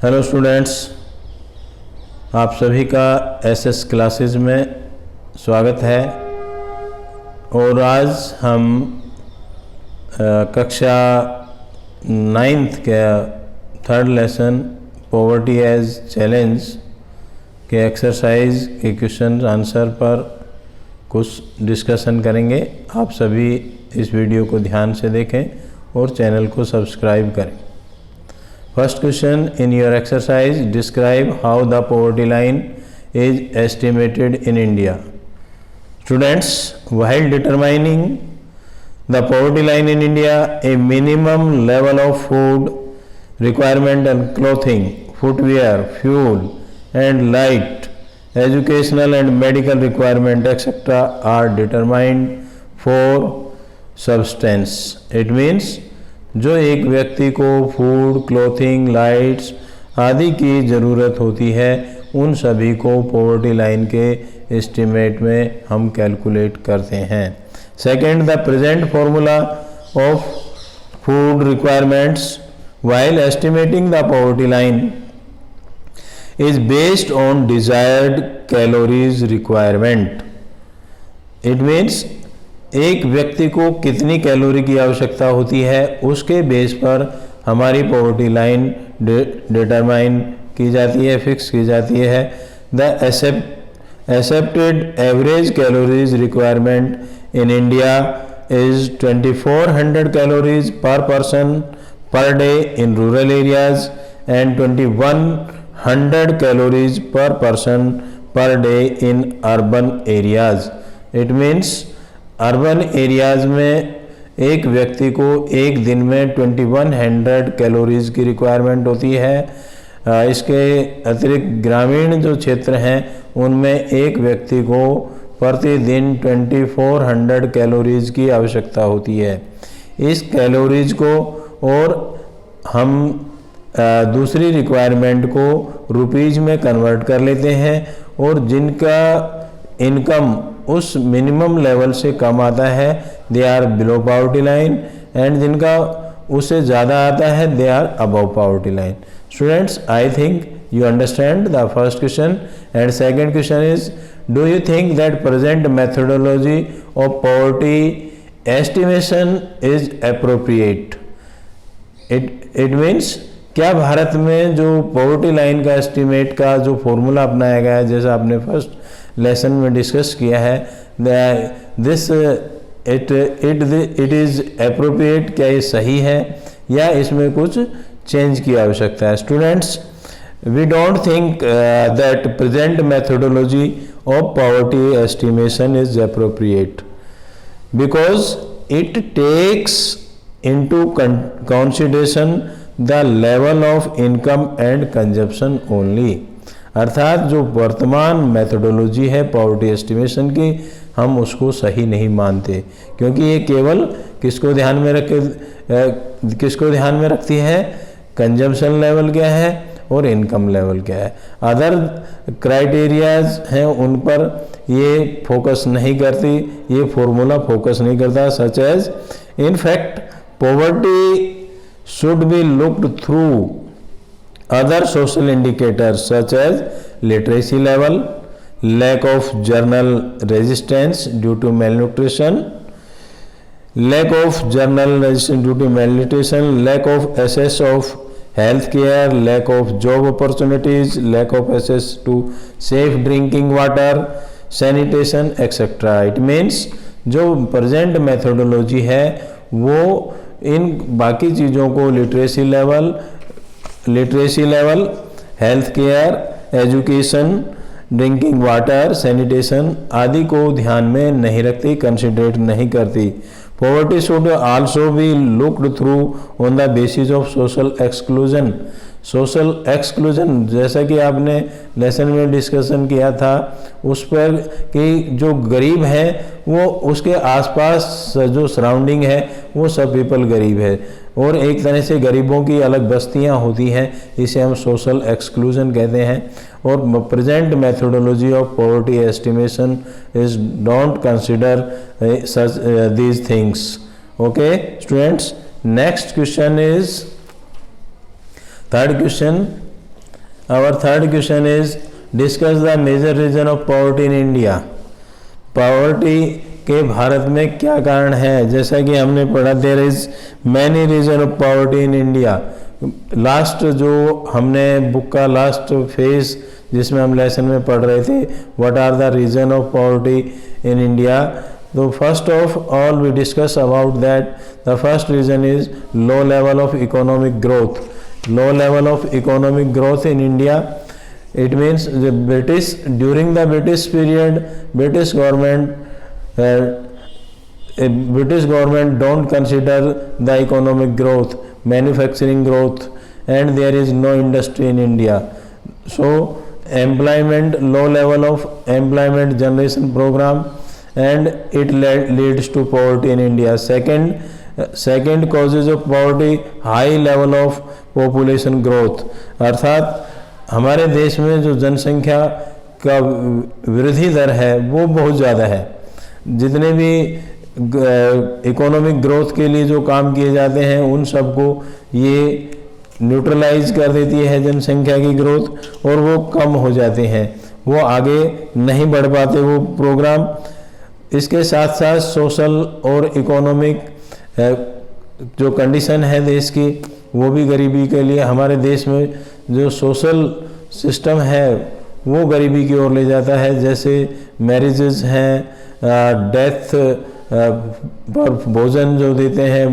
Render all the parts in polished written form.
Hello students, आप सभी का एसएस क्लासेस में स्वागत है। और आज हम कक्षा 9th के third lesson poverty as challenge के एक्सरसाइज के क्वेश्चन आंसर पर कुछ डिस्कशन करेंगे। आप सभी इस वीडियो को ध्यान से देखें और चैनल को सब्सक्राइब करें। First question in your exercise, describe how the poverty line is estimated in India. Students, while determining the poverty line in India, a minimum level of food requirement and clothing, footwear, fuel and light, educational and medical requirement etc. are determined for substance. It means जो एक व्यक्ति को food, clothing, lights आदि की ज़रूरत होती है, उन सभी को पॉवर्टी लाइन के एस्टिमेट में हम कैलकुलेट करते हैं। Second, the present formula of food requirements while estimating the poverty line is based on desired calories requirement. It means एक व्यक्ति को कितनी कैलोरी की आवश्यकता होती है, उसके बेस पर हमारी पॉवर्टी लाइन डिटरमाइन की जाती है, फिक्स की जाती है। The accepted average calories requirement in India is 2400 calories पर person per day in rural areas and 2100 calories पर person per day in urban areas. It means urban areas में एक व्यक्ति को एक दिन में 2100 कैलोरीज की रिक्वायरमेंट होती है। इसके अतिरिक्त ग्रामीण जो क्षेत्र हैं उनमें एक व्यक्ति को प्रतिदिन 2400 कैलोरीज की आवश्यकता होती है। इस कैलोरीज को और हम दूसरी रिक्वायरमेंट को रुपीज़ में कन्वर्ट कर लेते हैं, और जिनका इनकम उस मिनिमम लेवल से कम आता है they are below poverty line, and जिनका उससे ज़्यादा आता है they are above poverty line. Students, I think you understand the first question, and second question is, do you think that present methodology of poverty estimation is appropriate? It means क्या भारत में जो poverty line का estimate का जो formula अपनाया गया है, जैसा आपने फर्स्ट लेसन में डिस्कस किया है, दिस इट इज़ एप्रोप्रिएट, क्या ये सही है या इसमें कुछ चेंज की आवश्यकता है? Students, we don't think that present methodology of poverty estimation is appropriate because it takes into consideration the level of income and consumption only। अर्थात जो वर्तमान मेथोडोलॉजी है पॉवर्टी एस्टिमेशन की, हम उसको सही नहीं मानते, क्योंकि ये केवल किसको ध्यान में रखती है? कंजम्पशन लेवल क्या है और इनकम लेवल क्या है। अदर क्राइटेरियाज हैं उन पर ये फोकस नहीं करती, ये फॉर्मूला फोकस नहीं करता। Such as in fact poverty should be looked through other social indicators such as literacy level, lack of general resistance due to malnutrition, lack of journal resistance due to malnutrition, lack of access of health care, lack of job opportunities, lack of access to safe drinking water, sanitation etc. It means जो present methodology है वो इन बाकी चीज़ों को literacy level, health care, education, drinking water, sanitation आदि को ध्यान में नहीं रखती, कंसिडरेट नहीं करती। Poverty should also be looked through on the basis of social exclusion। Social exclusion, जैसा कि आपने लेसन में डिस्कशन किया था उस पर कि जो गरीब है वो उसके आसपास जो सराउंडिंग है वो सब पीपल गरीब है, और एक तरह से गरीबों की अलग बस्तियां होती हैं, इसे हम सोशल एक्सक्लूजन कहते हैं। और present methodology of poverty estimation is don't consider such these things. Okay students, next question is third question, Our third question is discuss the major reason of poverty in India. Poverty के भारत में क्या कारण है? जैसा कि हमने पढ़ा there is many reason of poverty in India. Last जो हमने बुक का लास्ट फेज जिसमें हम लेसन में पढ़ रहे थे, what are the reason of poverty in India, तो first of all we discuss about that the first reason is low level of economic growth. Low level of economic growth in India, it means during the British period, British government don't consider the economic growth, manufacturing growth, and there is no industry in India. So employment, low level of employment generation program, and it leads to poverty in India. Second causes of poverty, high level of population growth, अर्थात हमारे देश में जो जनसंख्या का वृद्धि दर है वो बहुत ज़्यादा है। जितने भी इकोनॉमिक ग्रोथ के लिए जो काम किए जाते हैं उन सबको ये न्यूट्रलाइज कर देती है जनसंख्या की ग्रोथ, और वो कम हो जाते हैं, वो आगे नहीं बढ़ पाते वो प्रोग्राम। इसके साथ साथ सोशल और इकोनॉमिक जो कंडीशन है देश की वो भी गरीबी के लिए, हमारे देश में जो सोशल सिस्टम है वो गरीबी की ओर ले जाता है। जैसे मैरिजेस हैं, डेथ पर भोजन जो देते हैं,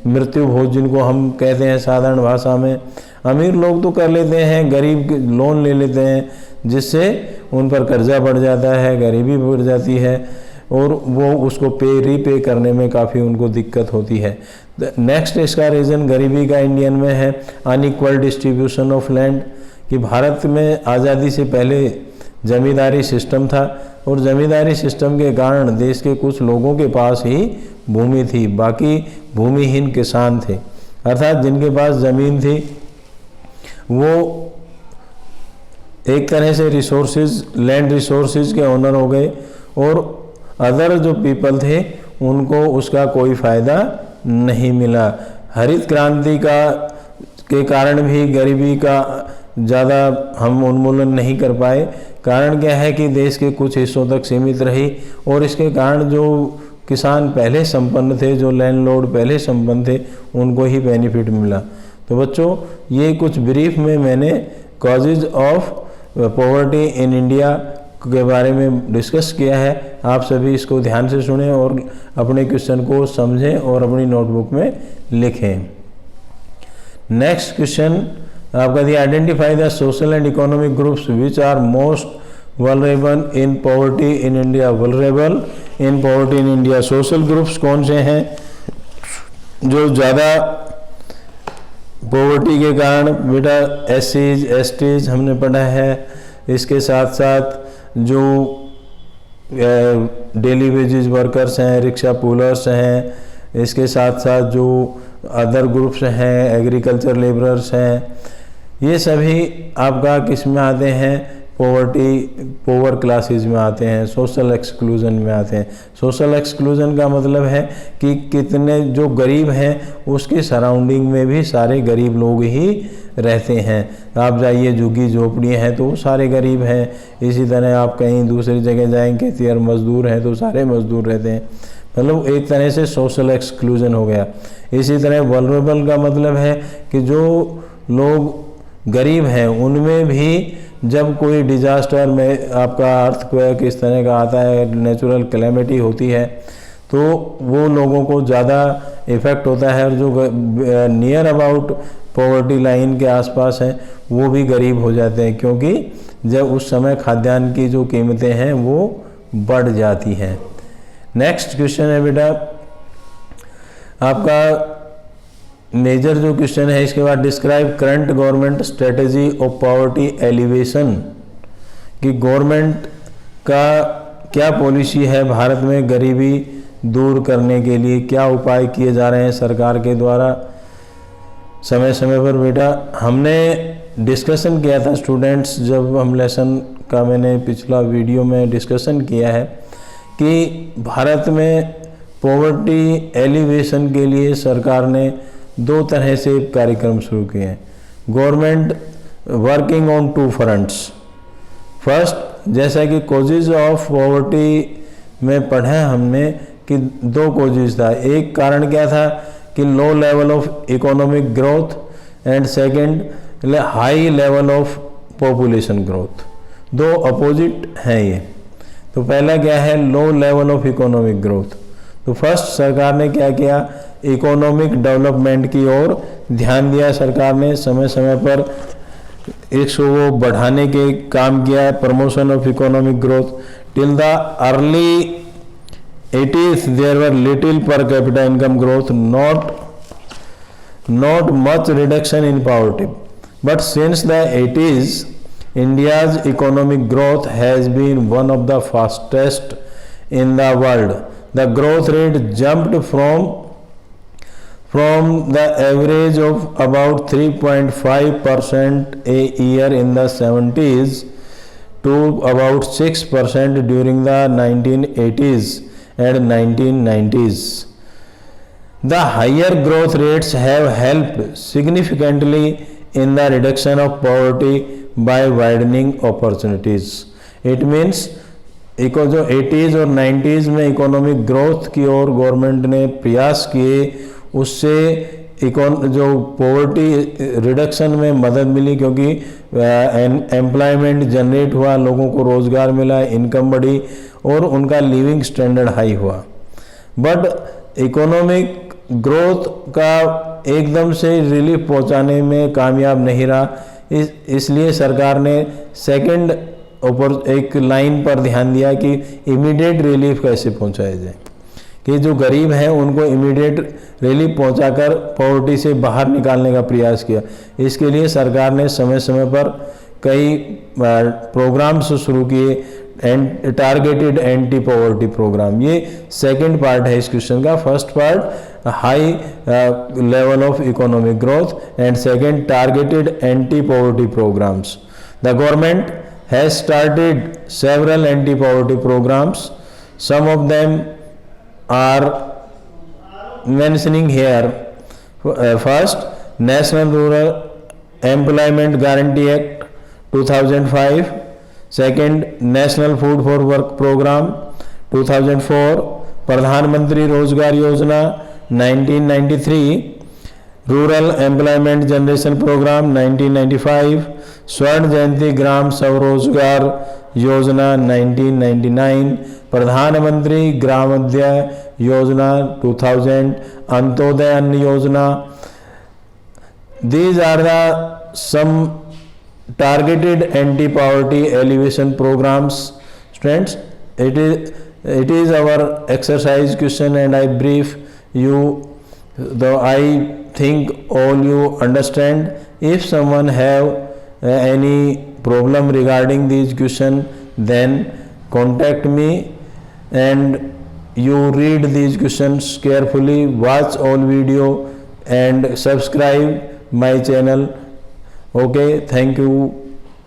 मृत्यु भोज जिनको हम कहते हैं साधारण भाषा में, अमीर लोग तो कर लेते हैं, गरीब लोन ले लेते हैं जिससे उन पर कर्जा बढ़ जाता है, गरीबी बढ़ जाती है और वो उसको रीपे करने में काफ़ी उनको दिक्कत होती है। नेक्स्ट इसका रीज़न गरीबी का इंडियन में है अनइक्वल डिस्ट्रीब्यूशन ऑफ लैंड, कि भारत में आज़ादी से पहले जमींदारी सिस्टम था और जमींदारी सिस्टम के कारण देश के कुछ लोगों के पास ही भूमि थी, बाकी भूमिहीन किसान थे। अर्थात जिनके पास ज़मीन थी वो एक तरह से रिसोर्सेज, लैंड रिसोर्सेज के ओनर हो गए, और अदर जो पीपल थे उनको उसका कोई फ़ायदा नहीं मिला। हरित क्रांति के कारण भी गरीबी का ज़्यादा हम उन्मूलन नहीं कर पाए। कारण क्या है कि देश के कुछ हिस्सों तक सीमित रही, और इसके कारण जो किसान पहले संपन्न थे, जो लैंडलॉर्ड पहले संपन्न थे, उनको ही बेनिफिट मिला। तो बच्चों ये कुछ ब्रीफ में मैंने causes of poverty in India के बारे में डिस्कस किया है। आप सभी इसको ध्यान से सुनें और अपने क्वेश्चन को समझें और अपनी नोटबुक में लिखें। नेक्स्ट क्वेश्चन आपका दिया, identify the social and economic groups which are most vulnerable in poverty in India. Vulnerable in poverty in India, social groups कौन से हैं जो ज़्यादा पॉवर्टी के कारण? बेटा एससीज, एसटीज हमने पढ़ा है, इसके साथ साथ जो डेली वेजेस वर्कर्स हैं, रिक्शा पुलर्स हैं, इसके साथ साथ जो अदर ग्रुप्स हैं, एग्रीकल्चर लेबरर्स हैं, ये सभी आपका किस में आते हैं? पोवर क्लासेस में आते हैं, सोशल एक्सक्लूजन में आते हैं। सोशल एक्सक्लूजन का मतलब है कि कितने जो गरीब हैं उसके सराउंडिंग में भी सारे गरीब लोग ही रहते हैं। आप जाइए झुग्गी झोपड़ियाँ हैं तो वो सारे गरीब हैं, इसी तरह आप कहीं दूसरी जगह जाएंगे खेतिहर मजदूर हैं तो सारे मजदूर रहते हैं, मतलब एक तरह से सोशल एक्सक्लूजन हो गया। इसी तरह वल्नरेबल का मतलब है कि जो लोग गरीब हैं उनमें भी जब कोई डिजास्टर में आपका अर्थक्वेक इस तरह का आता है, नेचुरल कैलेमिटी होती है, तो वो लोगों को ज़्यादा इफ़ेक्ट होता है, और जो नियर अबाउट पॉवर्टी लाइन के आसपास हैं वो भी गरीब हो जाते हैं, क्योंकि जब उस समय खाद्यान्न की जो कीमतें हैं वो बढ़ जाती हैं। नेक्स्ट क्वेश्चन है बेटा आपका मेजर जो क्वेश्चन है, इसके बाद describe current government strategy of poverty alleviation, कि गवर्नमेंट का क्या पॉलिसी है भारत में गरीबी दूर करने के लिए, क्या उपाय किए जा रहे हैं सरकार के द्वारा समय समय पर। बेटा हमने डिस्कशन किया था स्टूडेंट्स, जब हम लेसन का मैंने पिछला वीडियो में डिस्कशन किया है कि भारत में पॉवर्टी एलिवेशन के लिए सरकार ने दो तरह से कार्यक्रम शुरू किए हैं। Government working on two fronts. First, जैसा कि कोजेज ऑफ पॉवर्टी में पढ़ा हमने कि दो कोजेज था। एक कारण क्या था कि लो level of economic growth, and second high level of population growth. दो अपोजिट हैं ये। तो पहला क्या है, लो लेवल ऑफ इकोनॉमिक ग्रोथ। तो फर्स्ट सरकार ने क्या किया, इकोनॉमिक डेवलपमेंट की ओर ध्यान दिया। सरकार ने समय समय पर इसको बढ़ाने के काम किया, promotion of economic growth. Till the early 80s there were little per capita income growth, not much reduction in poverty. But since the 80s, India's economic growth has been one of the fastest in the world. The growth rate jumped from the average of about 3.5% a year in the 70s to about 6% during the 1980s and 1990s. The higher growth rates have helped significantly in the reduction of poverty by widening opportunities. It means जो 80s और 90s में economic growth की ओर government ने प्रयास किए, उससे जो poverty reduction में मदद मिली, क्योंकि एम्प्लॉयमेंट जनरेट हुआ, लोगों को रोज़गार मिला, इनकम बढ़ी और उनका लिविंग स्टैंडर्ड हाई हुआ। बट इकोनॉमिक ग्रोथ का एकदम से रिलीफ पहुंचाने में कामयाब नहीं रहा। इसलिए सरकार ने सेकंड ऊपर एक लाइन पर ध्यान दिया कि इमीडिएट रिलीफ कैसे पहुंचाया जाए, कि जो गरीब हैं उनको इमीडिएट रिलीफ पहुंचाकर पॉवर्टी से बाहर निकालने का प्रयास किया। इसके लिए सरकार ने समय समय पर कई प्रोग्राम्स शुरू किए, टारगेटेड एंटी पॉवर्टी प्रोग्राम। ये सेकंड पार्ट है इस क्वेश्चन का। First part high level of economic growth and second targeted anti poverty programmes. The government has started several anti-poverty programs. Some of them are mentioning here. First, National Rural Employment Guarantee Act 2005. Second, National Food for Work Program 2004. प्रधानमंत्री रोजगार योजना 1993. Rural employment generation programme 1995, स्वर्ण जयंती ग्राम स्वरोजगार योजना 1999, प्रधानमंत्री ग्रामोदय योजना 2000, अंत्योदय अन्न योजना। These are the some targeted anti-poverty alleviation programs. Students, it is our exercise question and I brief you, though I think all you understand. If someone have any problem regarding these question, then contact me and you read these questions carefully, watch all video and subscribe my channel. Okay, thank you.